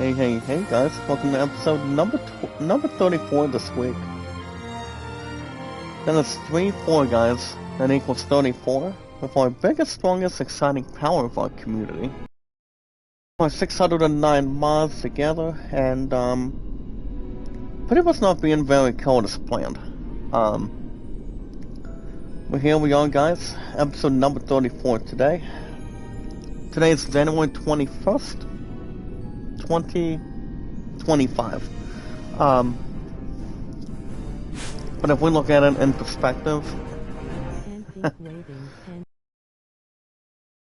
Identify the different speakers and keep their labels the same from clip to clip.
Speaker 1: Hey guys, welcome to episode number 34 this week. Then it's 3-4 guys, that equals 34, with our biggest, strongest, exciting power of our community. Our 609 mods together, and pretty much not being very cold as planned. But here we are guys, episode number 34 today. Today is January 21st. 2025. But if we look at it in perspective,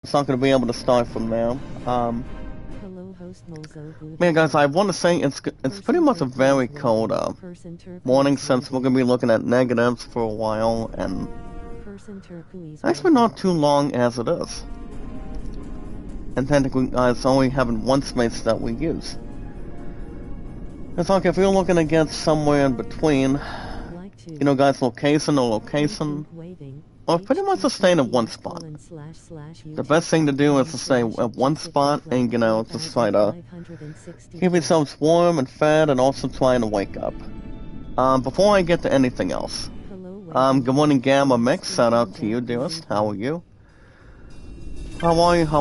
Speaker 1: it's not going to be able to start from there. Man, guys, I want to say it's pretty much a very cold morning since we're going to be looking at negatives for a while, and actually not too long as it is. And technically, guys, only having one space that we use. It's like if you're looking to get somewhere in between, you know, guys, location, or pretty much to stay in one spot. The best thing to do is to stay at one spot and, you know, just try to keep yourselves warm and fed, and also trying to wake up. Before I get to anything else, good morning, Gamma Mix. Shout out to you, dearest. How are you? How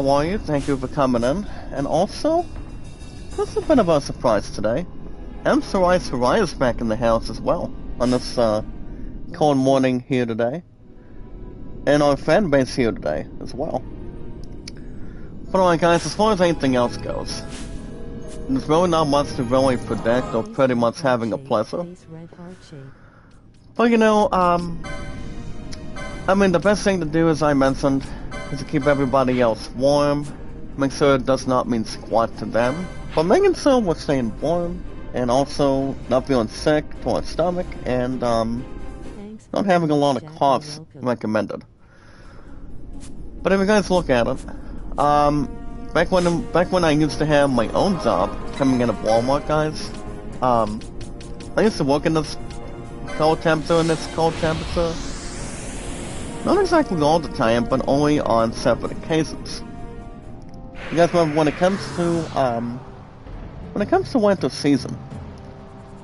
Speaker 1: are you? Thank you for coming in. And also, this is a bit of a surprise today. Sarai is back in the house as well, on this cold morning here today. And our fan base here today as well. But alright guys, as far as anything else goes, there's really not much to really predict, or pretty much having a pleasure. But you know, I mean, the best thing to do, as I mentioned, is to keep everybody else warm, make sure it does not mean squat to them, but making sure we're staying warm, and also not feeling sick to our stomach, and not having a lot of coughs recommended. But if you guys look at it, back when I used to have my own job, coming in at Walmart, guys, I used to work in this cold temperature and this cold temperature. Not exactly all the time, but only on separate occasions. You guys remember when it comes to winter season,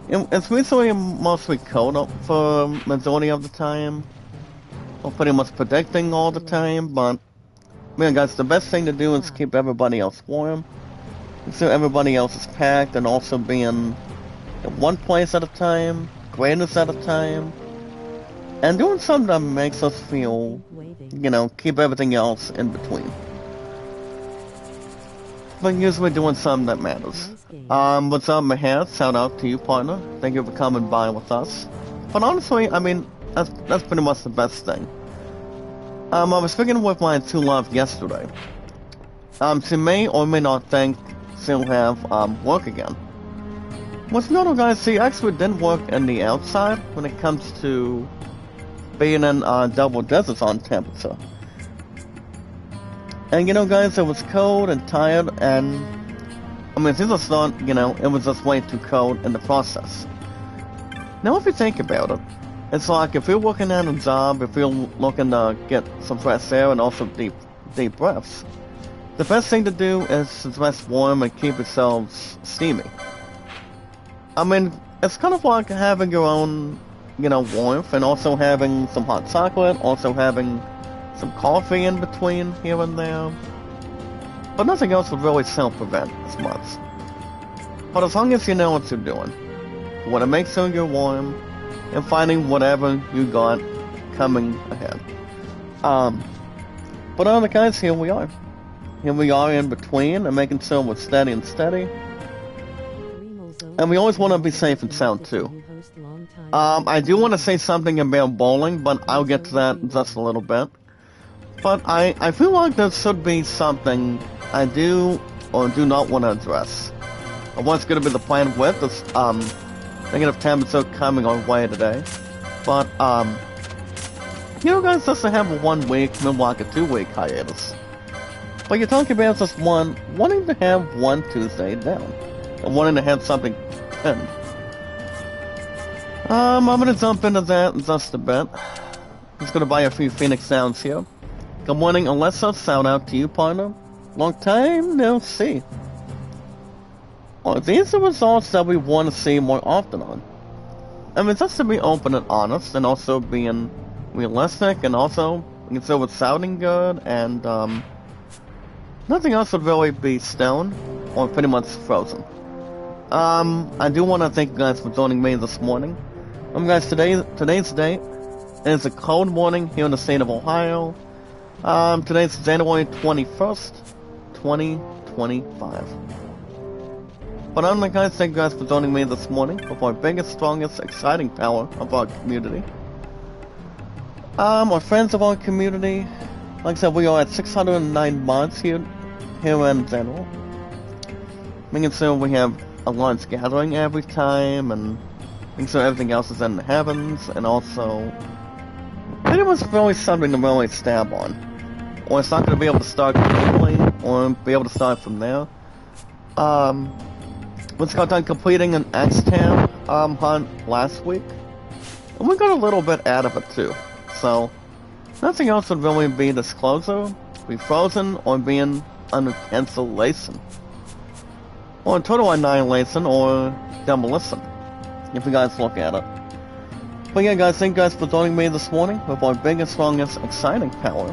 Speaker 1: it's recently mostly cold for majority of the time. We're pretty much predicting all the time, but man, guys, the best thing to do is keep everybody else warm, so everybody else is packed, and also being in one place at a time, greatness at a time. And doing something that makes us feel, you know, keep everything else in between. But usually doing something that matters. What's up, Mahad? Shout out to you, partner. Thank you for coming by with us. But honestly, I mean, that's pretty much the best thing. I was speaking with my two love yesterday. She may or may not think she'll have work again. What's notable, guys, she actually didn't work in the outside when it comes to being in double digits on temperature. And you know guys, it was cold and tired, and I mean, it's just not, you know, it was just way too cold in the process. Now if you think about it, it's like if you're working at a job, if you're looking to get some fresh air and also deep breaths, the best thing to do is to dress warm and keep yourselves steamy. I mean, it's kind of like having your own, you know, warmth, and also having some hot chocolate, also having some coffee in between here and there. But nothing else would really self-prevent as much. But as long as you know what you're doing, you want to make sure you're warm, and finding whatever you got coming ahead. But other guys, here we are. Here we are in between, and making sure we're steady and steady. And we always want to be safe and sound too. I do want to say something about bowling, but I'll get to that in just a little bit. But I feel like there should be something I do or do not want to address. What's going to be the plan with this negative temperature coming our way today. But, you know guys, just to have a 1 week, maybe like a 2 week hiatus. But you're talking about just wanting to have one Tuesday down. And wanting to have something pinned. I'm gonna jump into that in just a bit. Just gonna buy a few Phoenix sounds here. Good morning, Alyssa. Shout out to you, partner. Long time no see. Well, these are results that we want to see more often on. I mean, just to be open and honest, and also being realistic, and also, we can say with sounding good, and, nothing else would really be stone, or pretty much frozen. I do want to thank you guys for joining me this morning. Guys, today's date is a cold morning here in the state of Ohio. Today's January 21st, 2025. But other than that, guys, thank you guys for joining me this morning with our biggest, strongest, exciting power of our community. Our friends of our community, like I said, we are at 609 mods here in general. Making sure we have a large gathering every time, and making sure everything else is in the heavens, and also pretty much really something to really stab on. Or it's not going to be able to start completely, or be able to start from there. Once got done completing an X-Tam hunt last week, and we got a little bit out of it too. So nothing else would really be disclosure, be frozen, or being under cancellation, or total annihilation, or demolition, if you guys look at it. But yeah, guys, thank you guys for joining me this morning with our biggest, strongest, exciting power,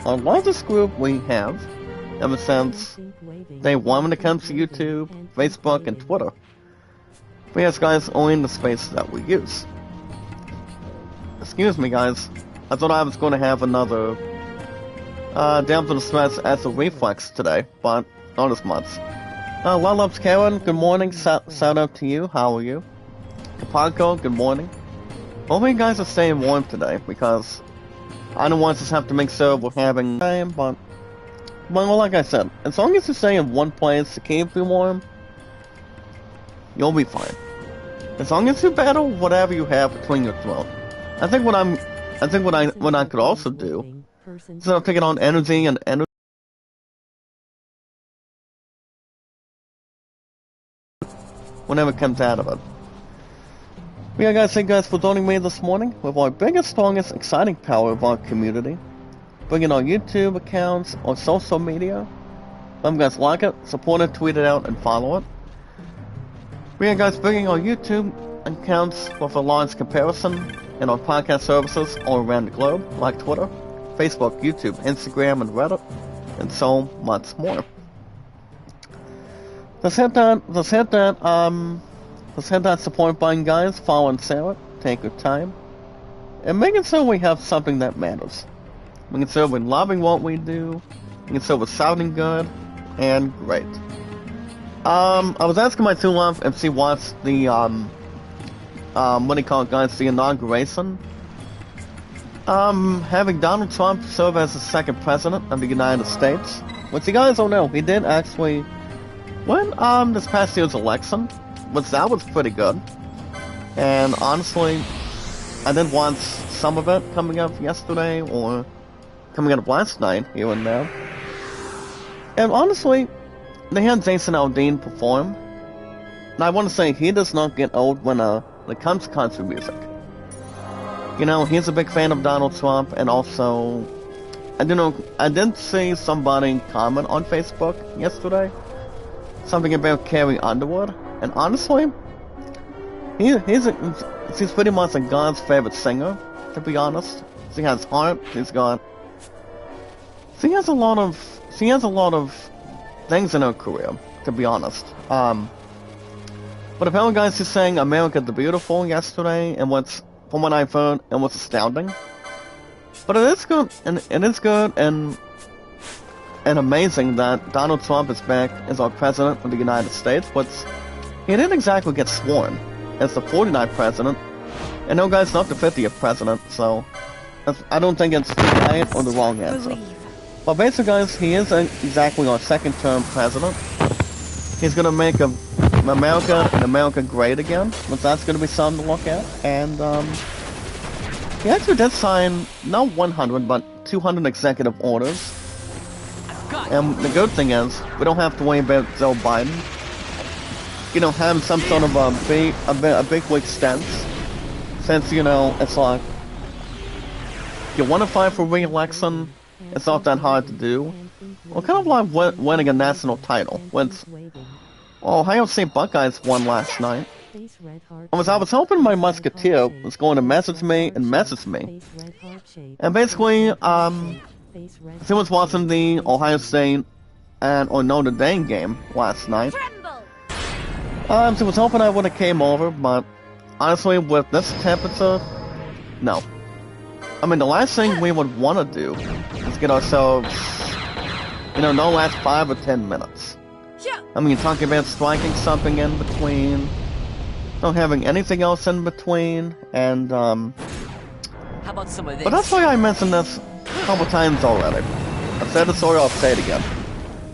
Speaker 1: our largest group we have ever since day one when it comes to YouTube, Facebook, and Twitter. But yes, guys, only in the space that we use. Excuse me, guys. I thought I was going to have another down to the stress as a reflex today, but not as much. Well, loves Karen, good morning. Shout out to you. How are you? Kapanko, good morning. Hope you guys are staying warm today, because I don't want us to have to make sure we're having time, but well, like I said, as long as you stay in one place to keep you warm, you'll be fine. As long as you battle whatever you have between your throat. I think what I could also do, instead of taking on energy and energy, whenever it comes out of it. But yeah, guys, thank you guys for joining me this morning with our biggest, strongest, exciting power of our community. Bringing our YouTube accounts or social media. Let you guys like it, support it, tweet it out, and follow it. We are guys bringing our YouTube accounts with a large comparison in our podcast services all around the globe, like Twitter, Facebook, YouTube, Instagram, and Reddit, and so much more. Let's hit that support button, guys. Follow and share it. Take your time, and making sure we have something that matters. Making sure we're loving what we do. Making sure we're sounding good and great. I was asking my 2-love if she watched the what do you call it, guys? The inauguration. Having Donald Trump serve as the second president of the United States, which you guys don't know, he did actually win this past year's election, which that was pretty good. And honestly, I did watch some of it coming up yesterday or coming up last night here and there. And honestly, they had Jason Aldean perform. And I want to say he does not get old when it comes to country music. You know, he's a big fan of Donald Trump, and also, I did see somebody comment on Facebook yesterday, something about Carrie Underwood, and honestly, he's pretty much like God's favorite singer, to be honest. She has heart, she has a lot of things in her career, to be honest. But apparently, guys, she's saying America the Beautiful yesterday, and from what I've heard, it was astounding. But it is good, and amazing that Donald Trump is back as our president of the United States, but he didn't exactly get sworn as the 49th president, and no, guys, not the 50th president, so I don't think it's the right or the wrong answer. But basically, guys, he is exactly our second-term president. He's gonna make America great again, which that's gonna be something to look at. And he actually did sign not 100 but 200 executive orders. And the good thing is we don't have to worry about Joe Biden, you know, having some sort of a big week stance, since it's like you want to fight for re-election. It's not that hard to do. Well, kind of like winning a national title. Ohio State Buckeyes won last night. I was hoping my Musketeer was going to message me. And basically, he was watching the Ohio State or Notre Dame game last night. So I was hoping I would have came over, but honestly, with this temperature, no. I mean, the last thing we would want to do is get ourselves, no last 5 or 10 minutes. I mean, you're talking about striking something in between, not having anything else in between, and,
Speaker 2: How about some of this?
Speaker 1: But that's why I mentioned this a couple times already. I've said it, so I'll say it again.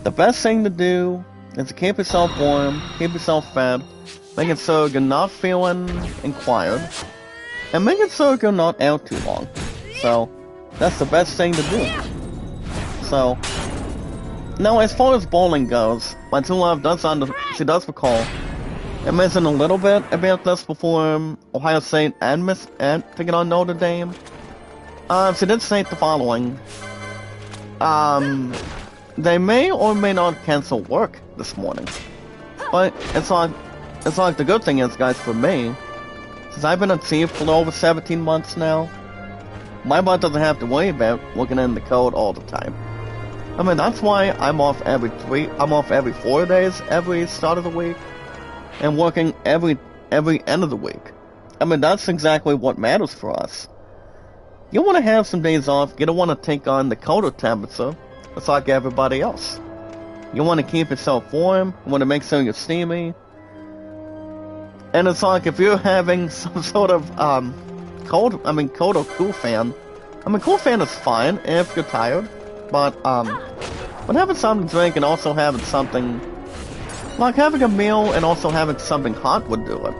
Speaker 1: The best thing to do is to keep yourself warm, keep yourself fed, make it so you're not feeling inquired, and make it so you're not out too long. So, that's the best thing to do. So, now as far as bowling goes, my true love does recall, I mentioned a little bit about this before Ohio State and taking on Notre Dame. She did state the following. They may or may not cancel work this morning. But it's like the good thing is, guys, for me, since I've been at sea for over 17 months now, my butt doesn't have to worry about looking in the code all the time. I mean, that's why I'm off every 4 days every start of the week, and working every end of the week. I mean, that's exactly what matters for us. You want to have some days off, you don't want to take on the colder temperature, it's like everybody else. You want to keep yourself warm, you want to make sure you're steamy, and it's like if you're having some sort of, cold or cool fan. I mean, cool fan is fine if you're tired, but having something to drink and also having something, like having a meal and also having something hot would do it.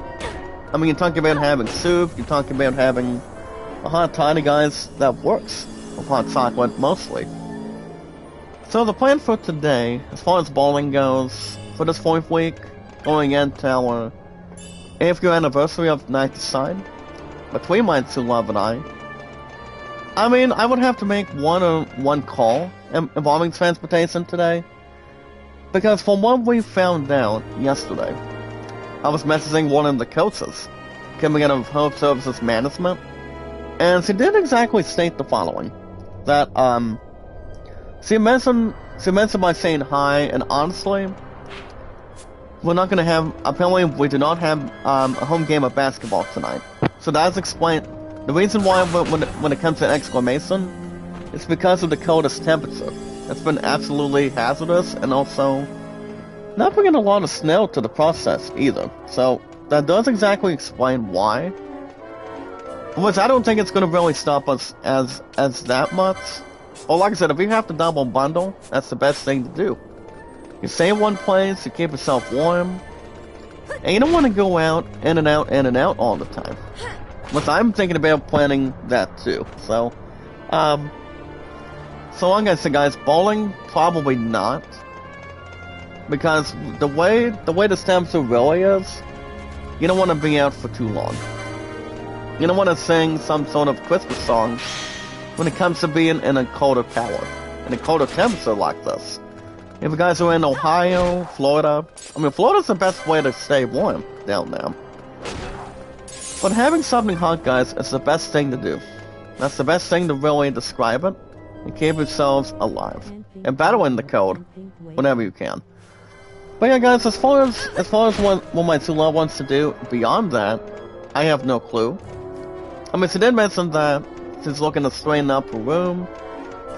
Speaker 1: I mean, you're talking about having soup, you're talking about having a hot toddy, guys, that works. With hot chocolate, mostly. So the plan for today, as far as bowling goes, for this 4th week, going into our 8th year anniversary of Night Decide, between my true love and I mean, I would have to make one call involving transportation today, because from what we found out yesterday, I was messaging one of the coaches coming out of Home Services Management, and she did exactly state the following, that she mentioned by saying hi, and honestly, we're not gonna have, apparently we do not have a home game of basketball tonight. So that's explained. The reason why when it comes to exclamation, it's because of the coldest temperature. It's been absolutely hazardous, and also not bringing a lot of snow to the process either. So that does exactly explain why. Which I don't think it's gonna really stop us as that much. Or like I said, if you have to double bundle, that's the best thing to do. You stay in one place, you keep yourself warm, and you don't want to go out, in and out all the time. But I'm thinking about planning that too. So like I said, guys, bowling, probably not. Because the way the temperature really is, you don't want to be out for too long. You don't want to sing some sort of Christmas song when it comes to being in a colder tower, in a colder temperature like this. If you guys are in Ohio, Florida, I mean, Florida's the best way to stay warm down there. But having something hot, guys, is the best thing to do. That's the best thing to really describe it, and keep yourselves alive. And battle in the cold, whenever you can. But yeah, guys, as far as what my true love wants to do beyond that, I have no clue. I mean, she did mention that she's looking to straighten up her room,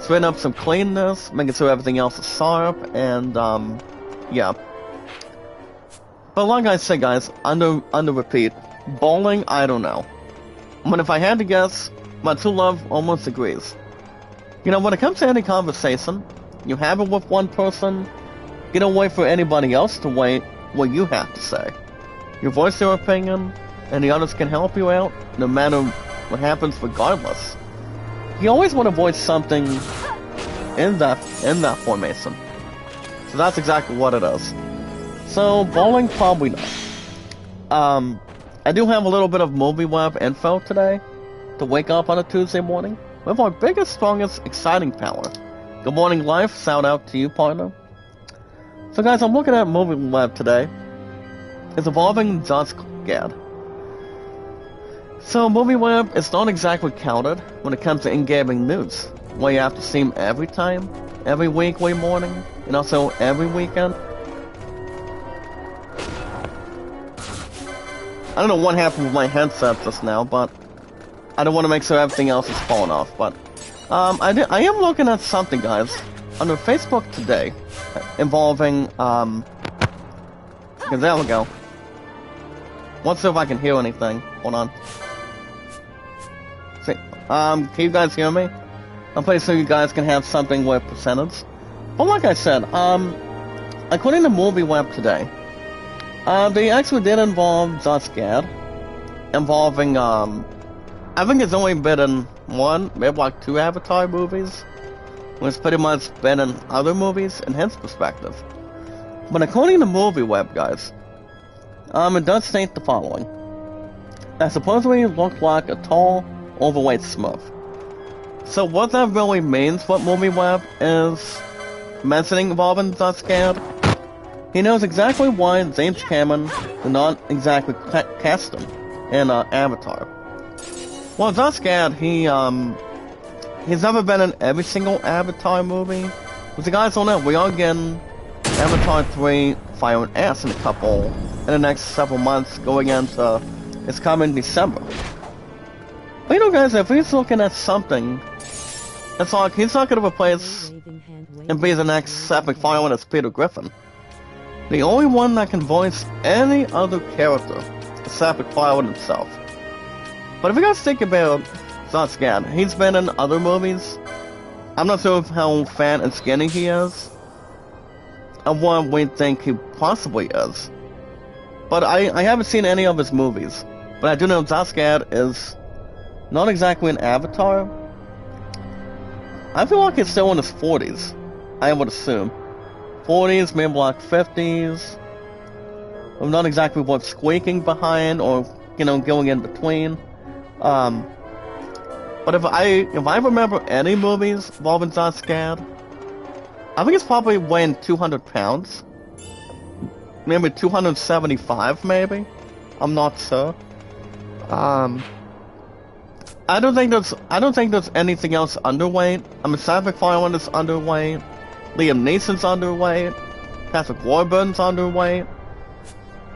Speaker 1: straighten up some cleanness, making sure everything else is sharp, and, yeah. But like I said, guys, under repeat, bowling, I don't know. But if I had to guess, my true love almost agrees. When it comes to any conversation, you have it with one person, you don't wait for anybody else to wait what you have to say. You voice your opinion, and the others can help you out, no matter what happens regardless. You always want to voice something in that formation. So that's exactly what it is. So, bowling, probably not. I do have a little bit of movie web info today to wake up on a Tuesday morning with our biggest, strongest, exciting power. Good morning, life. Shout out to you, partner. So, guys, I'm looking at movie web today, is involving Zodiac. So Movie Web is not exactly counted when it comes to in-gaming news, where you have to stream every time, every weekly morning, and also every weekend. I don't know what happened with my headset just now, but I don't want to make sure everything else is falling off. But I am looking at something, guys, under Facebook today, involving okay, there we go. Let's see if I can hear anything. Hold on. See, can you guys hear me? I'm pretty sure you guys can have something with percentage. But like I said, according to Movie Web today, they actually did involve Zodiac, involving, I think it's only been in one, maybe like 2 Avatar movies, when it's pretty much been in other movies in his perspective. But according to Movie Web, guys, it does state the following. That supposedly looked like a tall, overweight Smurf. So what that really means, what Movie Web is mentioning involving Zodiac, he knows exactly why James Cameron did not exactly cast him in Avatar. Well, Zodiac, he's never been in every single Avatar movie. But the guys don't know, we are getting Avatar 3 Fire and Ash in the next several months, going into, it's coming December. But you know, guys, if he's looking at something, it's like he's not going to replace and be the next epic fireman as Peter Griffin. The only one that can voice any other character is Epic Fireman himself. But if you guys think about Zodiac, he's been in other movies. I'm not sure how fat and skinny he is, and what we think he possibly is. But I haven't seen any of his movies. But I do know Zodiac is not exactly an Avatar. I feel like he's still in his 40s, I would assume. 40s, maybe like 50s. I'm not exactly what's squeaking behind or, you know, going in between. But if I remember any movies involving Zodiac, I think it's probably weighing 200 pounds. Maybe 275, maybe? I'm not sure. I don't think there's anything else underweight. I mean, Epic Fireman is underweight. Liam Neeson's underweight. Patrick Warburton's underweight.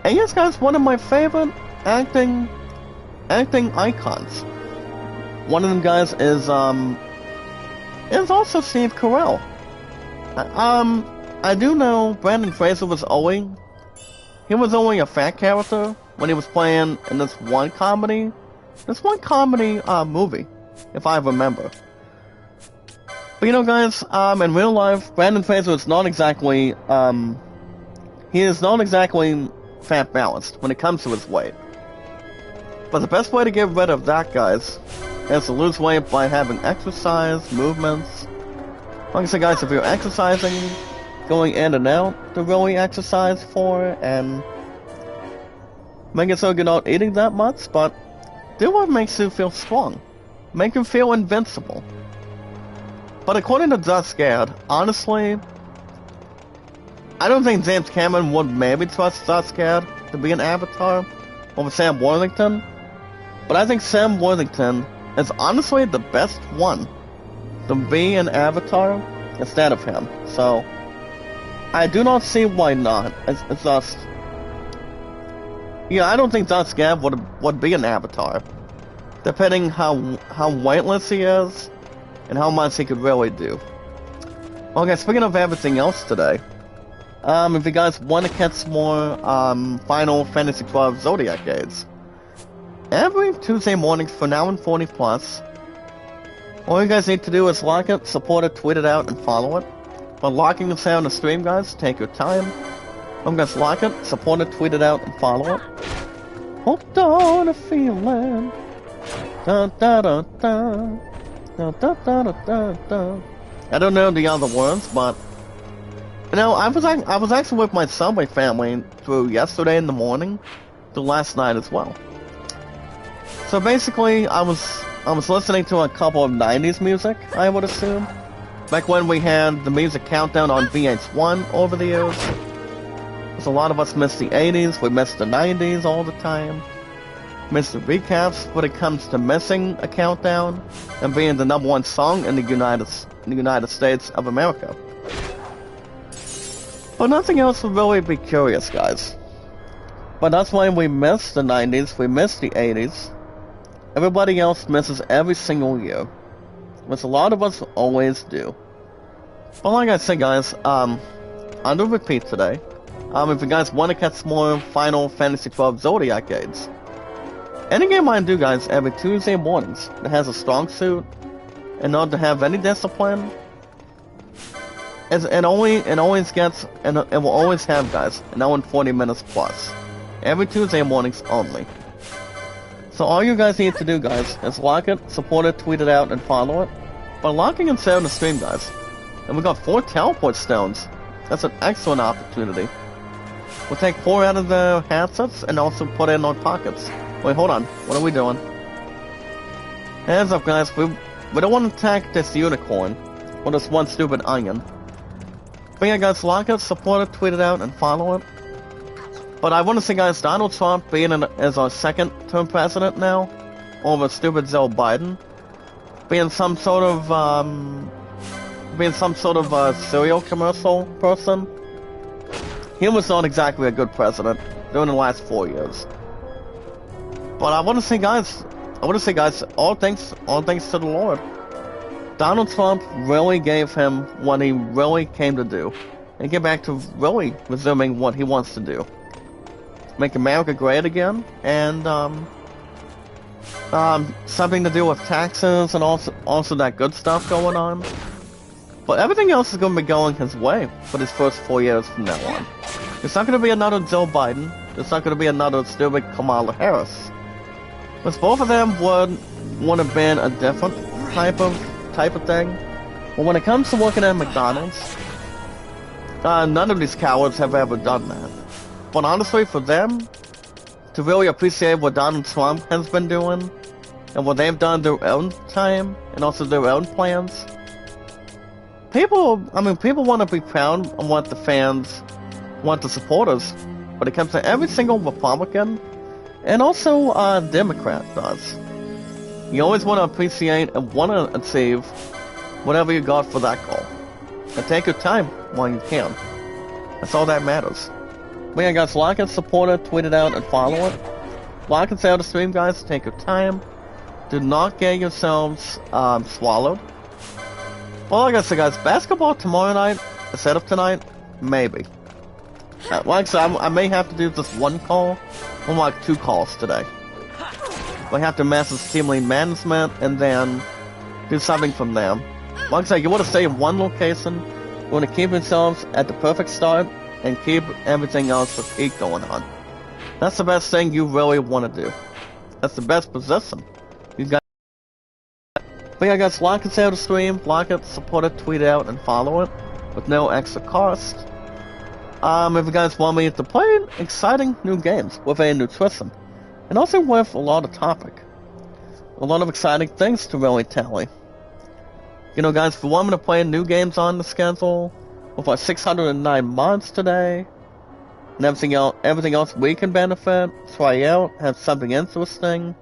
Speaker 1: And yes, guys, one of my favorite acting icons. One of them guys is also Steve Carell. I do know Brendan Fraser was only a fat character when he was playing in this one comedy movie, if I remember. But you know, guys, in real life, Brendan Fraser is not exactly, he is not exactly fat balanced when it comes to his weight. But the best way to get rid of that, guys, is to lose weight by having exercise, movements. Like I said, guys, if you're exercising, going in and out to really exercise for, and make it so you're not eating that much, but do what makes you feel strong. Make you feel invincible. But according to Zodiac, honestly, I don't think James Cameron would maybe trust Zodiac to be an Avatar over Sam Worthington. But I think Sam Worthington is honestly the best one to be an Avatar instead of him. So, I do not see why not. It's just... Yeah, I don't think Zodiac would be an Avatar. Depending how weightless he is, and how much he could really do. Okay, speaking of everything else today, if you guys want to catch more Final Fantasy XII Zodiac aids, every Tuesday mornings for now and 40+, all you guys need to do is like it, support it, tweet it out, and follow it. But locking the sound of the stream, guys, take your time. You guys like it, support it, tweet it out, and follow it. Hold on a feeling. Da da da da. Da, da, da, da, da, da. I don't know the other words, but you know, I was actually with my Subway family through yesterday in the morning to last night as well. So basically, I was listening to a couple of 90s music, I would assume, back when we had the music countdown on VH1 over the years. Because a lot of us miss the 80s, we miss the 90s all the time. Miss the recaps when it comes to missing a countdown and being the #1 song in the United States of America. But nothing else would really be curious, guys. But that's why we miss the 90s, we miss the 80s. Everybody else misses every single year. Which a lot of us always do. But like I said, guys, under repeat today. If you guys want to catch more Final Fantasy XII Zodiac games, any game I do, guys, every Tuesday mornings that has a strong suit, in order to have any discipline, it always gets, and it will always have, guys, an hour and 40 minutes plus. Every Tuesday mornings only. So all you guys need to do, guys, is like it, support it, tweet it out, and follow it. By liking and sharing the stream, guys. And we got 4 teleport stones. That's an excellent opportunity. We'll take 4 out of the handsets and also put it in our pockets. Wait, hold on. What are we doing? Hands up, guys. We don't want to attack this unicorn. Or this one stupid onion. But yeah, guys, like it, support it, tweet it out, and follow it. But I want to say, guys, Donald Trump being as our second-term president now, over stupid Joe Biden, being some sort of cereal commercial person, he was not exactly a good president during the last 4 years. But I want to say, guys, all thanks to the Lord. Donald Trump really gave him what he really came to do, and get back to really resuming what he wants to do. Make America great again, and something to do with taxes and also that good stuff going on. But everything else is going to be going his way for his first 4 years from now on. It's not going to be another Joe Biden. It's not going to be another stupid Kamala Harris. Because both of them would have been a different type of thing. But when it comes to working at McDonald's, none of these cowards have ever done that. But honestly, for them to really appreciate what Donald Trump has been doing, and what they've done their own time, and also their own plans, people want to be proud of what the fans want, the supporters, but it comes to every single Republican, and also Democrat does. You always want to appreciate and want to achieve whatever you got for that goal. And take your time while you can. That's all that matters. But yeah, guys, like it, support it, tweet it out, and follow it. Like and share the stream, guys. Take your time. Do not get yourselves swallowed. Well, like I said, guys, basketball tomorrow night instead of tonight, maybe. Like I said, I may have to do just one call, or like 2 calls today. We have to message team lead management and then do something from them. Like I said, you want to stay in one location. You want to keep yourselves at the perfect start and keep everything else to keep going on. That's the best thing you really want to do. That's the best position. You got. But yeah, guys, like and share the stream, like it, support it, tweet it out, and follow it with no extra cost. If you guys want me to play exciting new games with a new twist, and also with a lot of topic, a lot of exciting things to really tally. You know, guys, if you want me to play new games on the schedule, with our 609 mods today, and everything else we can benefit, try out, have something interesting.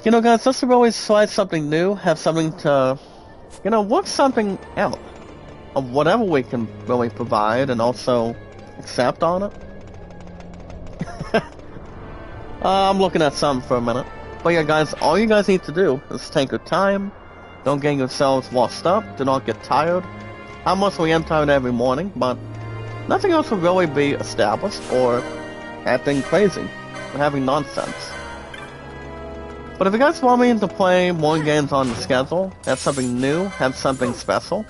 Speaker 1: You know, guys, just to really try something new, have something to, you know, work something out of whatever we can really provide and also accept on it. I'm looking at something for a minute. But yeah, guys, all you guys need to do is take your time. Don't get yourselves lost up. Do not get tired. I mostly am tired every morning, but nothing else will really be established or acting crazy or having nonsense. But if you guys want me to play more games on the schedule, have something new, have something special,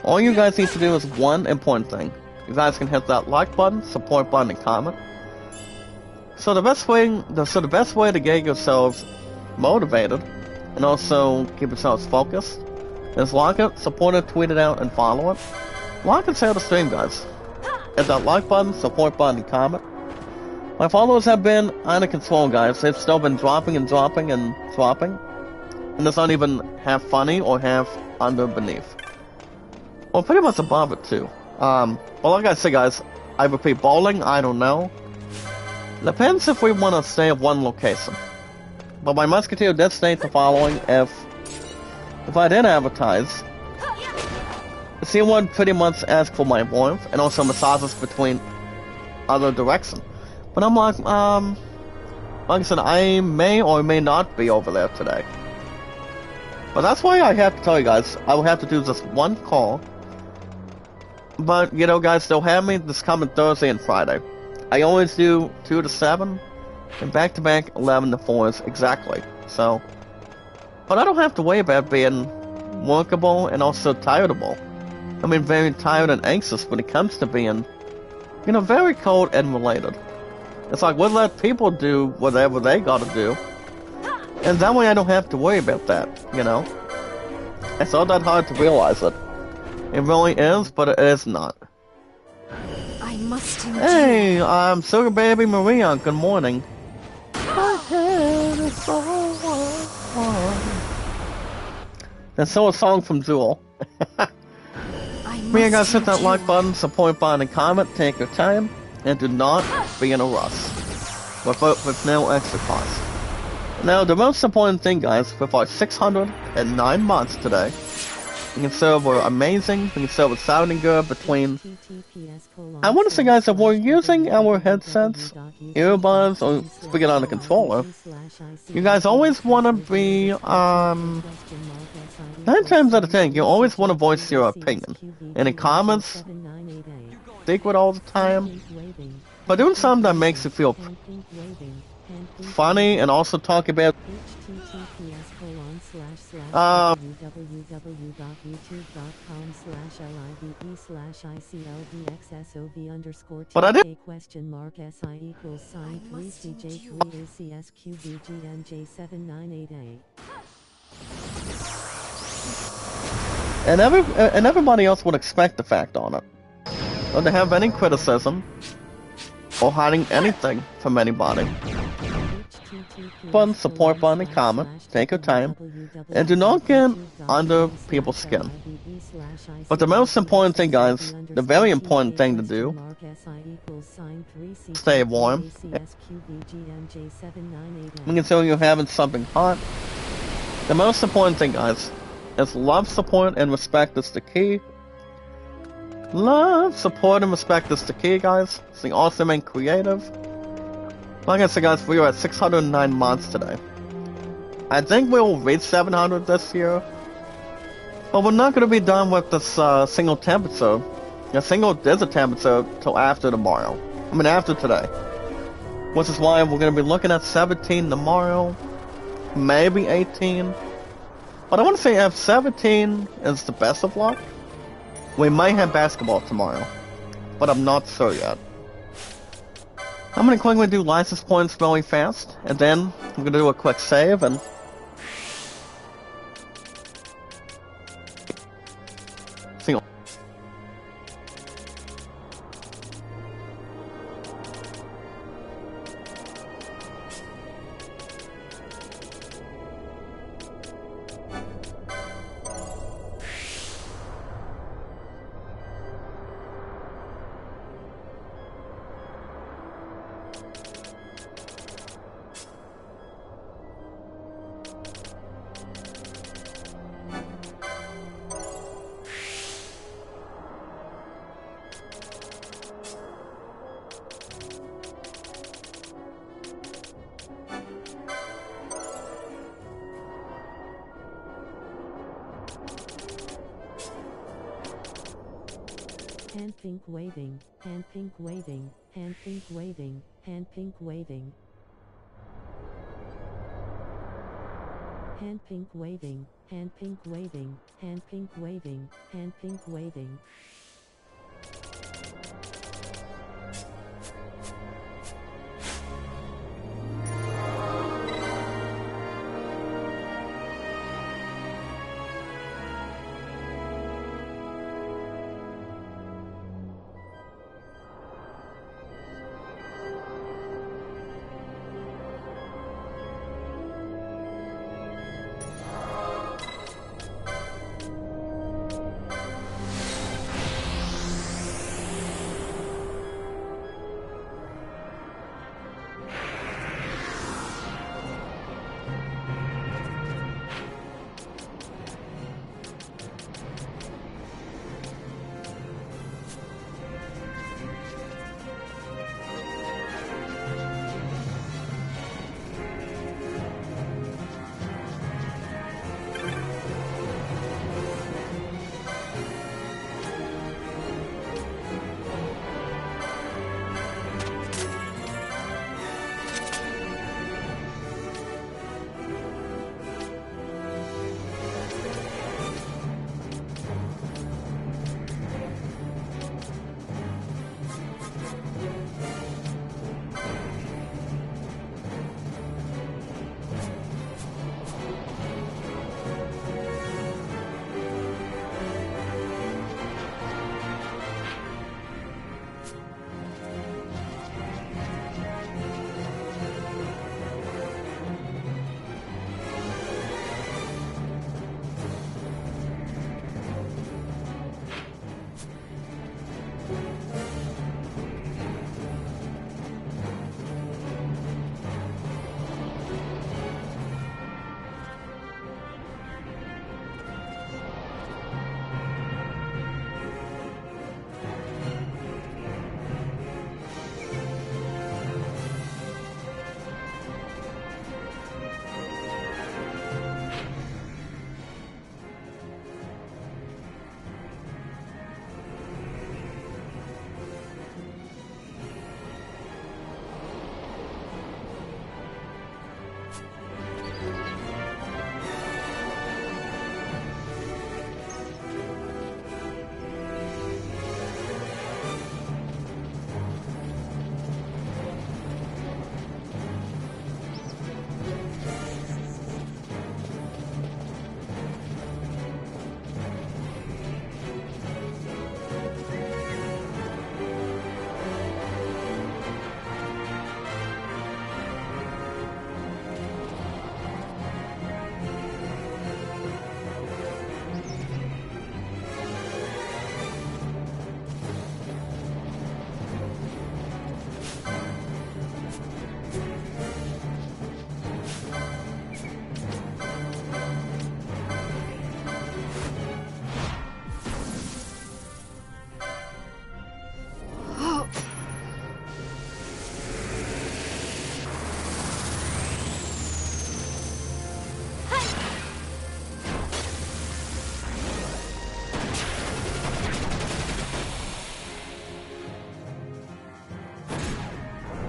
Speaker 1: all you guys need to do is one important thing. You guys can hit that like button, support button, and comment. So the best way to get yourselves motivated and also keep yourselves focused is like it, support it, tweet it out, and follow it. Like and share the stream, guys. Hit that like button, support button, and comment. My followers have been out of control, guys. They've still been dropping and dropping and dropping. And it's not even half funny or half under beneath. Well, pretty much above it, too. Well, like I said, guys, I repeat, bowling, I don't know. Depends if we want to stay at one location. But my musketeer did state the following: if I did advertise, she would pretty much ask for my warmth and also massages between other direction. But I'm like I said, I may or may not be over there today. But that's why I have to tell you guys, I will have to do just one call. But, you know, guys, they'll have me this coming Thursday and Friday. I always do 2 to 7, and back-to-back 11 to 4s exactly. So, but I don't have to worry about being workable and also tiredable. I mean, very tired and anxious when it comes to being, you know, very cold and related. It's like, we'll let people do whatever they gotta do. And that way I don't have to worry about that, you know? It's not that hard to realize it. It really is, but it is not.
Speaker 3: I must
Speaker 1: Hey, I'm Sugar Baby Maria. Good morning. That's so a song from Zool. Maria, guys, hit that like button, support button, and comment. Take your time, and do not be in a rush. With no extra cost. Now, the most important thing, guys, with our 609 months today, we can say we're amazing, we can say we're sounding good between... I want to say, guys, if we're using our headsets, earbuds, or speaking on the controller, you guys always want to be, 9 times out of 10, you always want to voice your opinion. In the comments, secret all the time, but doing something that makes you feel funny and also talk about but I did and everybody else would expect the fact on it. Don't they have any criticism or hiding anything from anybody. Button, support button, and comment. Take your time. And do not get under people's skin. But the most important thing, guys, the very important thing to do, stay warm. Until you're having something hot. The most important thing, guys, is love, support, and respect is the key. Love, support, and respect is the key, guys. Stay awesome and creative. Like I said, guys, we are at 609 months today. I think we'll reach 700 this year. But we're not going to be done with this single temperature. A single digit temperature till after tomorrow. I mean, after today. Which is why we're going to be looking at 17 tomorrow. Maybe 18. But I want to say if 17 is the best of luck, we might have basketball tomorrow. But I'm not sure yet. I'm going to quickly do license points really fast, and then I'm going to do a quick save, and... single.
Speaker 4: Hand pink waving, hand pink waving, hand pink waving, hand pink waving. Hand pink waving, hand pink waving, hand pink waving, hand pink waving.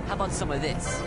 Speaker 2: How about some of this?